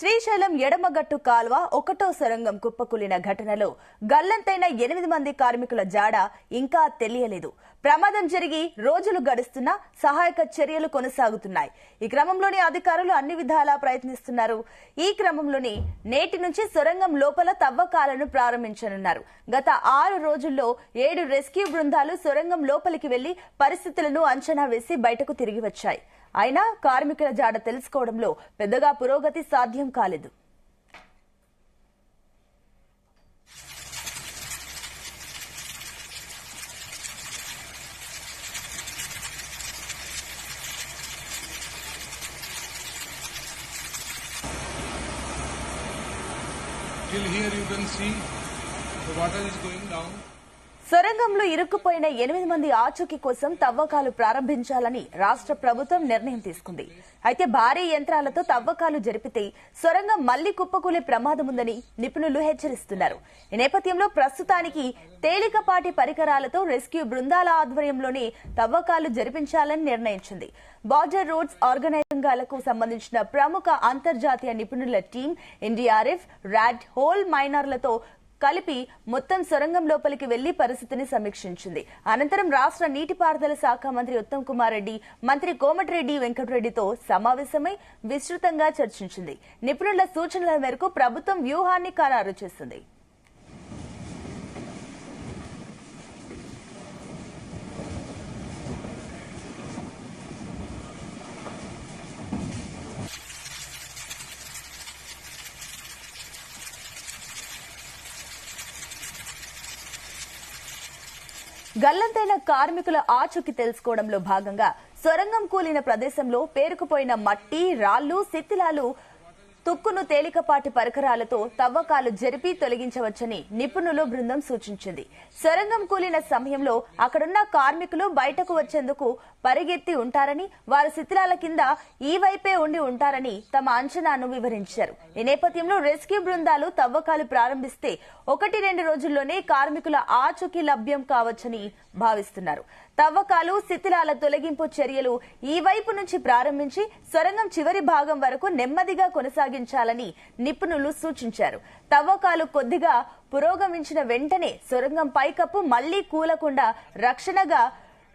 శ్రీశైలం ఎడమగట్టు కాల్వ ఒకటో సొరంగం కుప్పకూలిన ఘటనలో గల్లంతైన 8 మంది కార్మికుల జాడ ఇంకా తెలియలేదు. ప్రమాదం జరిగి రోజులు గడుస్తున్నా సహాయక చర్యలు కొనసాగుతున్నాయి. ఈ క్రమంలోని అధికారులు అన్ని విధాలా ప్రయత్నిస్తున్నారు. ఈ క్రమంలోని నేటి నుంచి సొరంగం లోపల తవ్వకాలను ప్రారంభించనున్నారు. గత 6 రోజుల్లో 7 రెస్క్యూ బృందాలు సొరంగం లోపలికి వెళ్లి పరిస్థితులను అంచనా వేసి బయటకు తిరిగి వచ్చాయి. అయినా కార్మికుల జాడ తెలుసుకోవడంలో పెద్దగా పురోగతి సాధ్యం కాలేదు. Till here you can see the water is going down. సొరంగంలో ఇరుక్కుపోయిన 8 మంది ఆచూకీ కోసం తవ్వకాలు ప్రారంభించాలని రాష్ట్ర ప్రభుత్వం నిర్ణయం తీసుకుంది. అయితే భారీ యంత్రాలతో తవ్వకాలు జరిపితే సొరంగం మళ్లీ కుప్పకూలే ప్రమాదముందని నిపుణులు హెచ్చరిస్తున్నారు. ఈ నేపథ్యంలో ప్రస్తుతానికి తేలికపాటి పరికరాలతో రెస్క్యూ బృందాల ఆధ్వర్యంలోనే తవ్వకాలు జరిపించాలని నిర్ణయించింది. బార్డర్ రోడ్స్ ఆర్గనైజింగాలకు సంబంధించిన ప్రముఖ అంతర్జాతీయ నిపుణుల టీం ఎన్డీఆర్ఎఫ్, రాడ్, హోల్ మైనర్లతో కలిపి మొత్తం సొరంగం లోపలికి వెళ్లి పరిస్థితిని సమీక్షించింది. అనంతరం రాష్ట్ర నీటిపారుదల శాఖ మంత్రి ఉత్తమ్ కుమార్ రెడ్డి, మంత్రి కోమటిరెడ్డి వెంకటరెడ్డితో సమావేశమై విస్తృతంగా చర్చించింది. నిపుణుల సూచనల మేరకు ప్రభుత్వం వ్యూహాన్ని ఖరారు చేసింది. గల్లంతైన కార్మికుల ఆచూకీ తెలుసుకోవడంలో భాగంగా సొరంగం కూలిన ప్రదేశంలో పేరుకుపోయిన మట్టి, రాళ్లు, శిథిలాలు, తుక్కును తేలికపాటి పరికరాలతో తవ్వకాలు జరిపి తొలగించవచ్చని నిపుణుల బృందం సూచించింది. సొరంగం కూలిన సమయంలో అక్కడున్న కార్మికులు బయటకు వచ్చేందుకు పరిగెత్తి ఉంటారని, వారు శిథిలాల కింద ఈ వైపే ఉండి ఉంటారని తమ అంచనాను వివరించారు. ఈ నేపథ్యంలో రెస్క్యూ బృందాలు తవ్వకాలు ప్రారంభిస్తే 1-2 రోజుల్లోనే కార్మికుల ఆచూకీ లభ్యం కావచ్చని భావిస్తున్నారు. తవ్వకాలు, శిథిలాల తొలగింపు చర్యలు ఈ వైపు నుంచి ప్రారంభించి సొరంగం చివరి భాగం వరకు నెమ్మదిగా కొనసాగించాలని నిపుణులు సూచించారు. తవ్వకాలు కొద్దిగా పురోగమించిన వెంటనే సొరంగం పైకప్పు మళ్లీ కూలకుండా రక్షణగా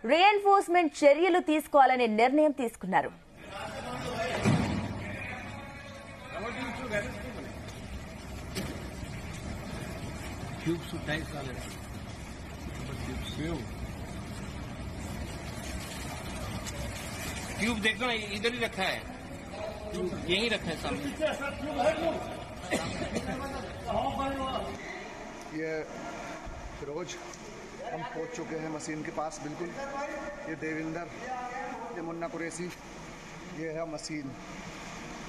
రీఎన్ఫోర్స్మెంట్ చర్యలు తీసుకోవాలనే నిర్ణయం తీసుకున్నారు. ट्यूब देखना इधर ही रखा है, यहीं रखा है सामने। ये फिरोज हम पहुंच चुके हैं मशीन के पास बिल्कुल। ये देविंदर, ये मुन्ना कुरैशी, ये है मशीन।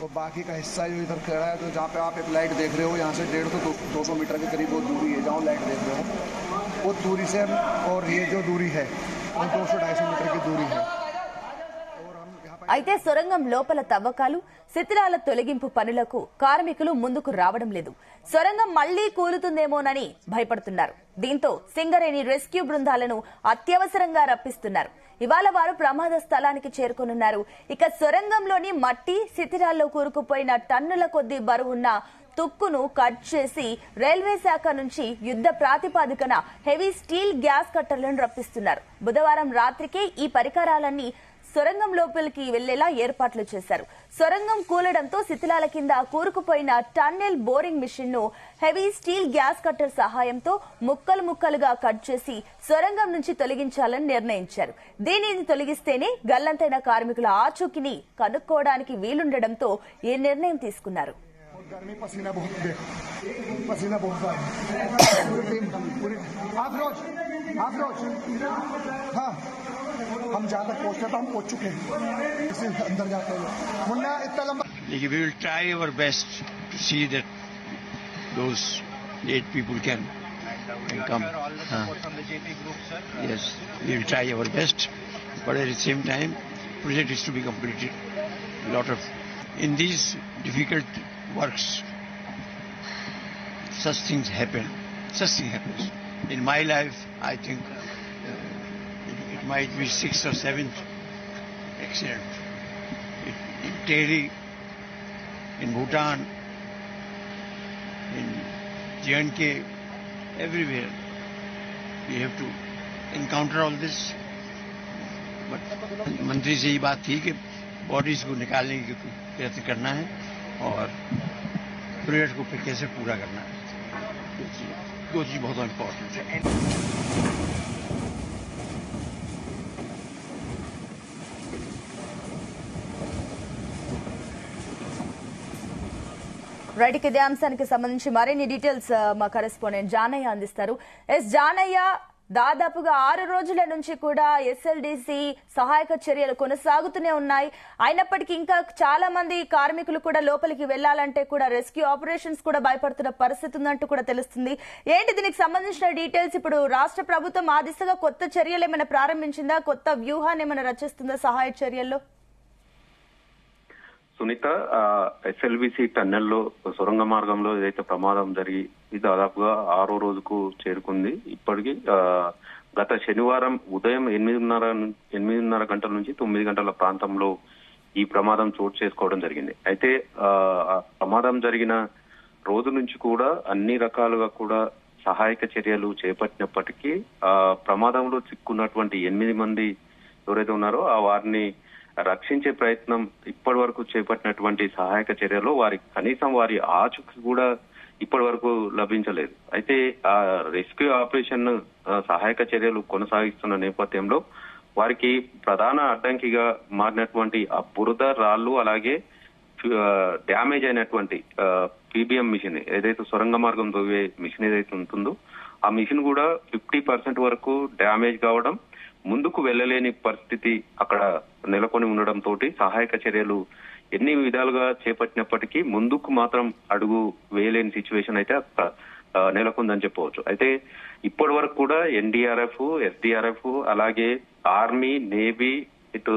और बाकी का हिस्सा जो इधर खड़ा है, तो जहाँ पे आप एक लाइट देख रहे हो, यहाँ से 150-200 मीटर के करीब वो दूरी है जहाँ लाइट देख रहे हो, वो दूरी से, और ये जो दूरी है वो 200-250 मीटर की दूरी है। అయితే సొరంగం లోపల తవ్వకాలు, శిథిలాల తొలగింపు పనులకు కార్మికులు ముందుకు రావడం లేదు. సొరంగం మళ్లీ కూలుతుందేమోనని భయపడుతున్నారు. దీంతో సింగరేణి రెస్క్యూ బృందాలను అత్యవసరంగా రప్పిస్తున్నారు. ఇవాళ వారు ప్రమాద స్థలానికి చేరుకోనున్నారు. ఇక సొరంగంలోని మట్టి, శిథిలాల్లో కూరుకుపోయిన టన్నుల కొద్దీ బరువున్న తుక్కును కట్ చేసి రైల్వే శాఖ నుంచి యుద్ధ ప్రాతిపాదికన హెవీ స్టీల్ గ్యాస్ కట్టర్లను రప్పిస్తున్నారు. బుధవారం రాత్రికే ఈ పరికరాలన్నీ సొరంగం లోపలికి వెళ్లేలా ఏర్పాట్లు చేశారు. సొరంగం కూలడంతో శిథిలాల కింద కూరుకుపోయిన టన్నెల్ బోరింగ్ మిషన్ ను హెవీ స్టీల్ గ్యాస్ కట్టర్ సహాయంతో ముక్కలు ముక్కలుగా కట్ చేసి సొరంగం నుంచి తొలగించాలని నిర్ణయించారు. దీనిని తొలగిస్తేనే గల్లంతైన కార్మికుల ఆచూకీని కనుక్కోవడానికి వీలుండడంతో ఈ నిర్ణయం తీసుకున్నారు. हम जहाँ तक पहुँचते तो हम पहुँच चुके हैं, अंदर जाते हैं। मुन्ना इतना लंबा, we will try our best to see that those 8 people can come. Yes, we will try our best, but at the same time, project is to be completed. A lot of in these difficult works, such things happen. Such thing happens. In my life, I think. It might be 6th or 7th accident. In Tehri, in Bhutan, in J&K, everywhere. We have to encounter all this. But मंत्री से ये बात थी कि bodies को निकालने की प्रयत्न करना है और प्रोजेक्ट को फिर कैसे पूरा करना है, दो चीज बहुत इम्पोर्टेंट है. రైట్, ఇదే అంశానికి సంబంధించి మరిన్ని డీటెయిల్స్ మా కరెస్పాండెంట్ జానయ్య అందిస్తారు. జానయ్య, దాదాపుగా 6 రోజుల నుంచి కూడా ఎస్ఎల్డీసీ సహాయక చర్యలు కొనసాగుతూనే ఉన్నాయి. అయినప్పటికీ ఇంకా చాలా మంది కార్మికులు కూడా లోపలికి వెళ్లాలంటే కూడా రెస్క్యూ ఆపరేషన్స్ కూడా భయపడుతున్న పరిస్థితి ఉందంటూ కూడా తెలుస్తుంది. ఏంటి దీనికి సంబంధించిన డీటెయిల్స్? ఇప్పుడు రాష్ట్ర ప్రభుత్వం ఆ దిశగా కొత్త చర్యలు ఏమైనా ప్రారంభించిందా? కొత్త వ్యూహాన్ని ఏమైనా రచిస్తుందా సహాయ చర్యల్లో? సునీత, ఎస్ఎల్బిసి టన్నెల్లో సొరంగ మార్గంలో ఏదైతే ప్రమాదం జరిగి ఇది దాదాపుగా 6వ రోజుకు చేరుకుంది. ఇప్పటికీ గత శనివారం ఉదయం 8:30 గంటల నుంచి 9 గంటల ప్రాంతంలో ఈ ప్రమాదం చోటు చేసుకోవడం జరిగింది. అయితే ప్రమాదం జరిగిన రోజు నుంచి కూడా అన్ని రకాలుగా కూడా సహాయక చర్యలు చేపట్టినప్పటికీ ప్రమాదంలో చిక్కున్నటువంటి 8 మంది ఎవరైతే ఉన్నారో వారిని రక్షించే ప్రయత్నం ఇప్పటి వరకు చేపట్టినటువంటి సహాయక చర్యలో కనీసం వారి ఆచూకీ కూడా ఇప్పటి వరకు లభించలేదు. అయితే ఆ రెస్క్యూ ఆపరేషన్ సహాయక చర్యలు కొనసాగిస్తున్న నేపథ్యంలో వారికి ప్రధాన అడ్డంకిగా మారినటువంటి ఆ బురద రాళ్లు, అలాగే డ్యామేజ్ అయినటువంటి పీబీఎం మిషన్, ఏదైతే సొరంగ మార్గం తవ్వే మిషన్ ఏదైతే ఉంటుందో ఆ మిషన్ కూడా 50% వరకు డ్యామేజ్ కావడం, ముందుకు వెళ్లలేని పరిస్థితి అక్కడ నెలకొని ఉండడం తోటి సహాయక చర్యలు ఎన్ని విధాలుగా చేపట్టినప్పటికీ ముందుకు మాత్రం అడుగు వేయలేని సిచ్యువేషన్ అయితే నెలకొందని చెప్పవచ్చు. అయితే ఇప్పటి వరకు కూడా ఎన్డీఆర్ఎఫ్, ఎస్డీఆర్ఎఫ్, అలాగే ఆర్మీ, నేవీ, ఇటు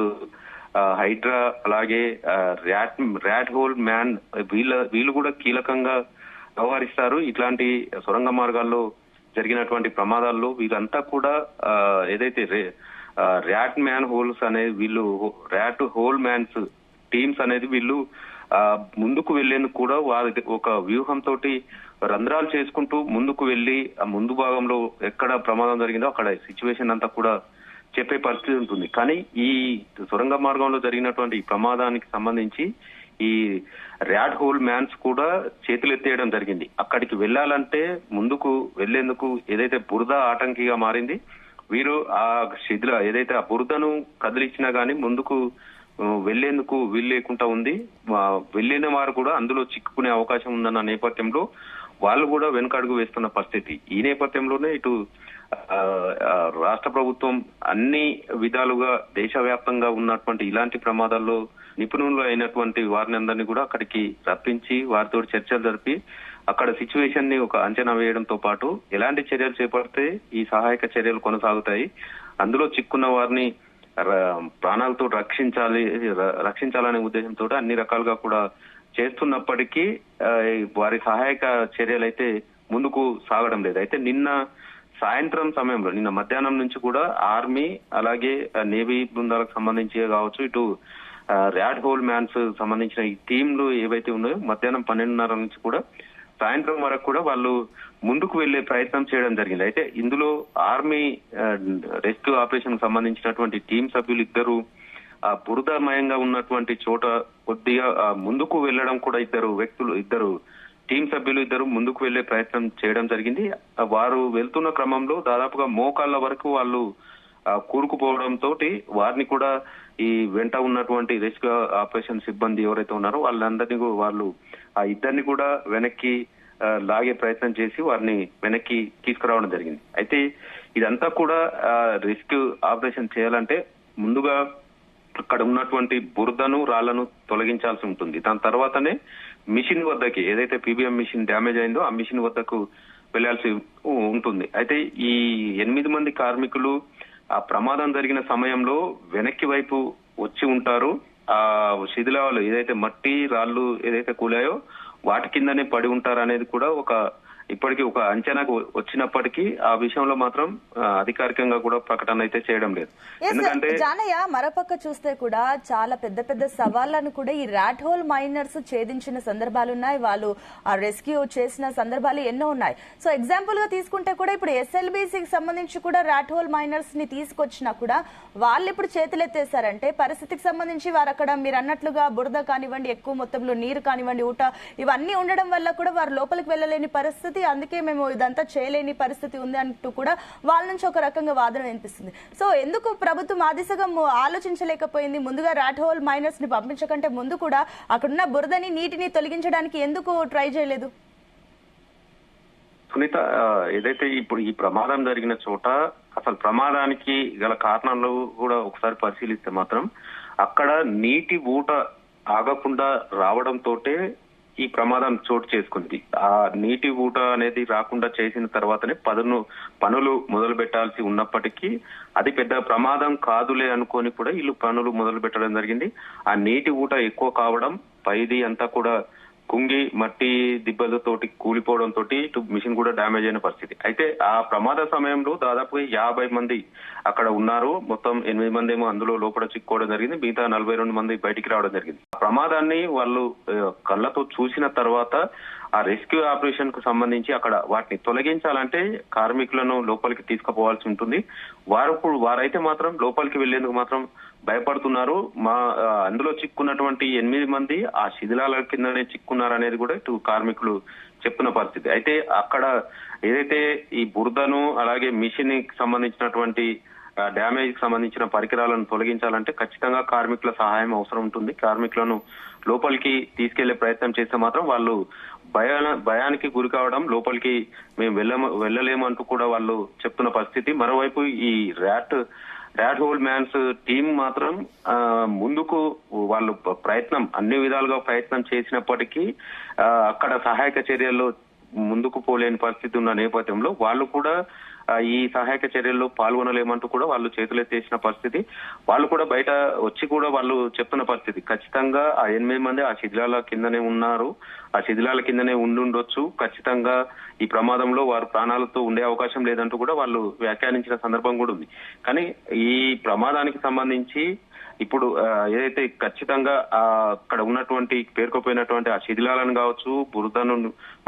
హైడ్రా, అలాగే ర్యాట్ హోల్ మ్యాన్ వీళ్ళు కూడా కీలకంగా వ్యవహరిస్తారు. ఇట్లాంటి సొరంగ మార్గాల్లో జరిగినటువంటి ప్రమాదాల్లో వీళ్ళంతా కూడా ఏదైతే ర్యాట్ మ్యాన్ హోల్స్ అనేది ర్యాట్ హోల్ మ్యాన్స్ టీమ్స్ అనేది వీళ్ళు ముందుకు వెళ్లేందుకు కూడా వారి ఒక వ్యూహంతో రంధ్రాలు చేసుకుంటూ ముందుకు వెళ్లి ఆ ముందు భాగంలో ఎక్కడ ప్రమాదం జరిగిందో అక్కడ సిచ్యువేషన్ అంతా కూడా చెప్పే పరిస్థితి ఉంటుంది. కానీ ఈ సొరంగ మార్గంలో జరిగినటువంటి ప్రమాదానికి సంబంధించి ఈ ర్యాట్ హోల్ మ్యాన్స్ కూడా చేతులు ఎత్తేయడం జరిగింది. అక్కడికి వెళ్లాలంటే ముందుకు వెళ్లేందుకు ఏదైతే బురద ఆటంకిగా మారింది, వీరు ఆ ఏదైతే ఆ బురదను కదిలిచ్చినా గానీ ముందుకు వెళ్లేందుకు వీలు లేకుండా ఉంది. వెళ్లిన వారు కూడా అందులో చిక్కుకునే అవకాశం ఉందన్న నేపథ్యంలో వాళ్ళు కూడా వెనుకడుగు వేస్తున్న పరిస్థితి. ఈ నేపథ్యంలోనే ఇటు రాష్ట్ర ప్రభుత్వం అన్ని విధాలుగా దేశవ్యాప్తంగా ఉన్నటువంటి ఇలాంటి ప్రమాదాల్లో నిపుణులు అయినటువంటి వారిని అందరినీ కూడా అక్కడికి రప్పించి వారితో చర్చలు జరిపి అక్కడ సిచ్యువేషన్ ని ఒక అంచనా వేయడంతో పాటు ఎలాంటి చర్యలు చేపడితే ఈ సహాయక చర్యలు కొనసాగుతాయి, అందులో చిక్కున్న వారిని ప్రాణాలతో రక్షించాలనే ఉద్దేశంతో అన్ని రకాలుగా కూడా చేస్తున్నప్పటికీ వారి సహాయక చర్యలు అయితే ముందుకు సాగడం లేదు. అయితే నిన్న సాయంత్రం సమయంలో, నిన్న మధ్యాహ్నం నుంచి కూడా ఆర్మీ అలాగే నేవీ బృందాలకు సంబంధించి కావచ్చు, ఇటు ర్యాట్ హోల్ మ్యాన్స్ సంబంధించిన ఈ టీంలు ఏవైతే ఉన్నాయో మధ్యాహ్నం 12:30 నుంచి కూడా సాయంత్రం వరకు కూడా వాళ్ళు ముందుకు వెళ్లే ప్రయత్నం చేయడం జరిగింది. అయితే ఇందులో ఆర్మీ రెస్క్యూ ఆపరేషన్ సంబంధించినటువంటి టీం సభ్యులు ఇద్దరు ఆ బురదమయంగా ఉన్నటువంటి చోట కొద్దిగా ముందుకు వెళ్లడం కూడా ఇద్దరు టీం సభ్యులు ఇద్దరు ముందుకు వెళ్లే ప్రయత్నం చేయడం జరిగింది. వారు వెళ్తున్న క్రమంలో దాదాపుగా మోకాళ్ళ వరకు వాళ్ళు కూరుకుపోవడంతో వారిని కూడా ఈ వెంట ఉన్నటువంటి రెస్క్యూ ఆపరేషన్ సిబ్బంది ఎవరైతే ఉన్నారో వాళ్ళు ఆ ఇద్దరిని కూడా వెనక్కి లాగే ప్రయత్నం చేసి వారిని వెనక్కి తీసుకురావడం జరిగింది. అయితే ఇదంతా కూడా రెస్క్యూ ఆపరేషన్ చేయాలంటే ముందుగా అక్కడ ఉన్నటువంటి బురదను రాళ్లను తొలగించాల్సి ఉంటుంది. దాని తర్వాతనే మిషన్ వద్దకి, ఏదైతే పీబీఎం మిషన్ డ్యామేజ్ అయిందో ఆ మిషన్ వద్దకు వెళ్లాల్సి ఉంటుంది. అయితే ఈ 8 మంది కార్మికులు ఆ ప్రమాదం జరిగిన సమయంలో వెనక్కి వైపు వచ్చి ఉంటారు. ఆ శిథిలాలు ఏదైతే మట్టి రాళ్లు ఏదైతే కూలాయో వాటి కిందనే పడి ఉంటారు అనేది కూడా ఒక ఇప్పటికీ ఒక అంచనాకు వచ్చినప్పటికీ ఆ విషయంలో మాత్రం అధికారికంగా కూడా ప్రకటన అయితే చేయడం లేదు. ఎందుకంటే జానయ్య మరోపక్క చూస్తే కూడా చాలా పెద్ద పెద్ద సవాళ్లను కూడా ఈ ర్యాట్ హోల్ మైనర్స్ ఛేదించిన సందర్భాలున్నాయి. వాళ్ళు ఆ రెస్క్యూ చేసిన సందర్భాలు ఎన్నో ఉన్నాయి. సో ఎగ్జాంపుల్ గా తీసుకుంటే కూడా ఇప్పుడు ఎస్ఎల్బీసీకి సంబంధించి కూడా ర్యాట్ హోల్ మైనర్స్ ని తీసుకొచ్చినా కూడా వాళ్ళు ఇప్పుడు చేతులెత్తేశారంటే పరిస్థితికి సంబంధించి వారు అక్కడ మీరు అన్నట్లుగా బురద కానివ్వండి, ఎక్కువ మొత్తంలో నీరు కానివ్వండి, ఊట ఇవన్నీ ఉండడం వల్ల కూడా వారు లోపలికి వెళ్లలేని పరిస్థితి, అందుకే మేము ఇదంతా చేయలేని పరిస్థితి ఉంది అంటూ కూడా వాళ్ళ నుంచి ఒక రకంగా వాదన వినిపిస్తుంది. సో ఎందుకు ప్రభుత్వం ఆ దిశగా ఆలోచించలేకపోయింది? ముందుగా ర్యాట్ హోల్ మైనర్స్ ని పంపించకంటే ముందు కూడా అక్కడున్న బురదని నీటిని తొలగించడానికి ఎందుకు ట్రై చేయలేదు? సునీత, ఏదైతే ఇప్పుడు ఈ ప్రమాదం జరిగిన చోట అసలు ప్రమాదానికి గల కారణాలు కూడా ఒకసారి పరిశీలిస్తే మాత్రం అక్కడ నీటి ఊట ఆగకుండా రావడంతోటే ఈ ప్రమాదం చోటు చేసుకుంది. ఆ నీటి ఊట అనేది రాకుండా చేసిన తర్వాతనే పనులు మొదలు పెట్టాల్సి ఉన్నప్పటికీ అది పెద్ద ప్రమాదం కాదులే అనుకొని కూడా వీళ్ళు పనులు మొదలు పెట్టడం జరిగింది. ఆ నీటి ఊట ఎక్కువ కావడం, పైది అంతా కూడా కుంగి మట్టి దిబ్బలతోటి కూలిపోవడంతో ఇటు మిషన్ కూడా డ్యామేజ్ అయిన పరిస్థితి. అయితే ఆ ప్రమాద సమయంలో దాదాపు 50 మంది అక్కడ ఉన్నారు. మొత్తం 8 మంది ఏమో అందులో లోపల చిక్కుకోవడం జరిగింది. మిగతా 42 మంది బయటికి రావడం జరిగింది. ఆ ప్రమాదాన్ని వాళ్ళు కళ్ళతో చూసిన తర్వాత ఆ రెస్క్యూ ఆపరేషన్ కు సంబంధించి అక్కడ వాటిని తొలగించాలంటే కార్మికులను లోపలికి తీసుకుపోవాల్సి ఉంటుంది. వారైతే మాత్రం లోపలికి వెళ్లేందుకు మాత్రం భయపడుతున్నారు. అందులో చిక్కున్నటువంటి 8 మంది ఆ శిథిలాల కిందనే చిక్కున్నారనేది కూడా ఇటు కార్మికులు చెప్తున్న పరిస్థితి. అయితే అక్కడ ఏదైతే ఈ బురదను అలాగే మిషన్ కి సంబంధించినటువంటి డ్యామేజ్ కి సంబంధించిన పరికరాలను తొలగించాలంటే ఖచ్చితంగా కార్మికుల సహాయం అవసరం ఉంటుంది. కార్మికులను లోపలికి తీసుకెళ్లే ప్రయత్నం చేస్తే మాత్రం వాళ్ళు భయానికి గురి కావడం, లోపలికి మేము వెళ్ళలేమంటూ కూడా వాళ్ళు చెప్తున్న పరిస్థితి. మరోవైపు ఈ ర్యాట్ హోల్ మ్యాన్స్ టీం మాత్రం ముందుకు వాళ్ళు అన్ని విధాలుగా ప్రయత్నం చేసినప్పటికీ అక్కడ సహాయక చర్యల్లో ముందుకు పోలేని పరిస్థితి ఉన్న నేపథ్యంలో వాళ్ళు కూడా ఈ సహాయక చర్యల్లో పాల్గొనలేమంటూ కూడా వాళ్ళు చేతులెత్తేసిన పరిస్థితి. వాళ్ళు కూడా బయట వచ్చి కూడా వాళ్ళు చెప్తున్న పరిస్థితి. ఖచ్చితంగా ఆ 8 మంది ఆ శిథిలాల కిందనే ఉన్నారు, ఆ శిథిలాల కిందనే ఉండుండొచ్చు, ఖచ్చితంగా ఈ ప్రమాదంలో వారు ప్రాణాలతో ఉండే అవకాశం లేదంటూ కూడా వాళ్ళు వ్యాఖ్యానించిన సందర్భం కూడా ఉంది. కానీ ఈ ప్రమాదానికి సంబంధించి ఇప్పుడు ఏదైతే ఖచ్చితంగా అక్కడ ఉన్నటువంటి పేరుకుపోయినటువంటి ఆ శిథిలాలను కావచ్చు,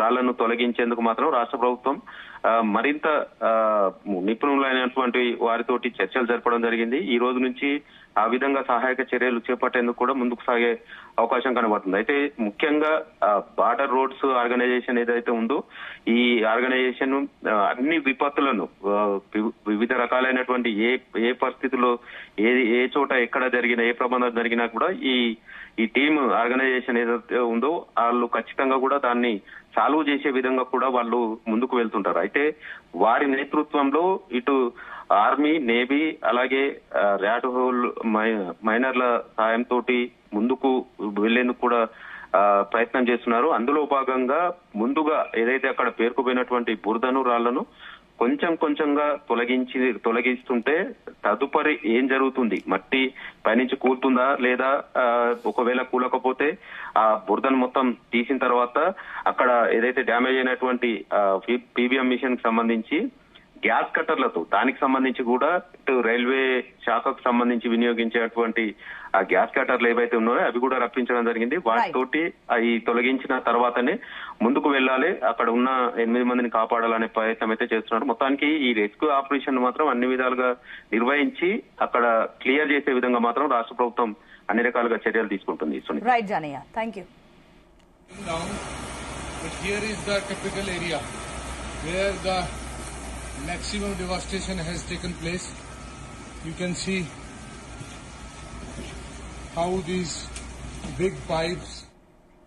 రాళ్లను తొలగించేందుకు మాత్రం రాష్ట్ర ప్రభుత్వం మరింత నిపుణులైనటువంటి వారితోటి చర్చలు జరపడం జరిగింది. ఈ రోజు నుంచి ఆ విధంగా సహాయక చర్యలు చేపట్టేందుకు కూడా ముందుకు సాగే అవకాశం కనబడుతుంది. అయితే ముఖ్యంగా బార్డర్ రోడ్స్ ఆర్గనైజేషన్ ఏదైతే ఉందో ఈ ఆర్గనైజేషన్ అన్ని విపత్తులను వివిధ రకాలైనటువంటి ఏ పరిస్థితుల్లో ఏ చోట ఎక్కడ జరిగిన ఏ ప్రమాదం జరిగినా కూడా ఈ టీమ్ ఆర్గనైజేషన్ ఏదైతే ఉందో వాళ్ళు ఖచ్చితంగా కూడా దాన్ని సాల్వ్ చేసే విధంగా కూడా వాళ్ళు ముందుకు వెళ్తుంటారు. అయితే వారి నేతృత్వంలో ఇటు ఆర్మీ, నేవీ అలాగే ర్యాట్ హోల్ మైనర్ల సాయంతో ముందుకు వెళ్లేందుకు కూడా ప్రయత్నం చేస్తున్నారు. అందులో భాగంగా ముందుగా ఏదైతే అక్కడ పేరుకుపోయినటువంటి బురదను రాళ్లను కొంచెంగా తొలగిస్తుంటే తదుపరి ఏం జరుగుతుంది, మట్టి పైనుంచి కూలుతుందా లేదా ఒకవేళ కూలకపోతే ఆ బురదను మొత్తం తీసిన తర్వాత అక్కడ ఏదైతే డ్యామేజ్ అయినటువంటి పీబీఎం మిషన్ కి సంబంధించి గ్యాస్ కట్టర్లతో దానికి సంబంధించి కూడా ఇటు రైల్వే శాఖకు సంబంధించి వినియోగించేటువంటి ఆ గ్యాస్ కట్టర్లు ఏవైతే ఉన్నాయో అవి కూడా రప్పించడం జరిగింది. వాటితోటి అవి తొలగించిన తర్వాతనే ముందుకు వెళ్ళాలి, అక్కడ ఉన్న 8 మందిని కాపాడాలనే ప్రయత్నం అయితే చేస్తున్నారు. మొత్తానికి ఈ రెస్క్యూ ఆపరేషన్ మాత్రం అన్ని విధాలుగా నిర్వహించి అక్కడ క్లియర్ చేసే విధంగా మాత్రం రాష్ట్ర ప్రభుత్వం అన్ని రకాలుగా చర్యలు తీసుకుంటుంది. Right Janaiah, thank you. Here is the typical area where the maximum devastation has taken place. You can see how these big pipes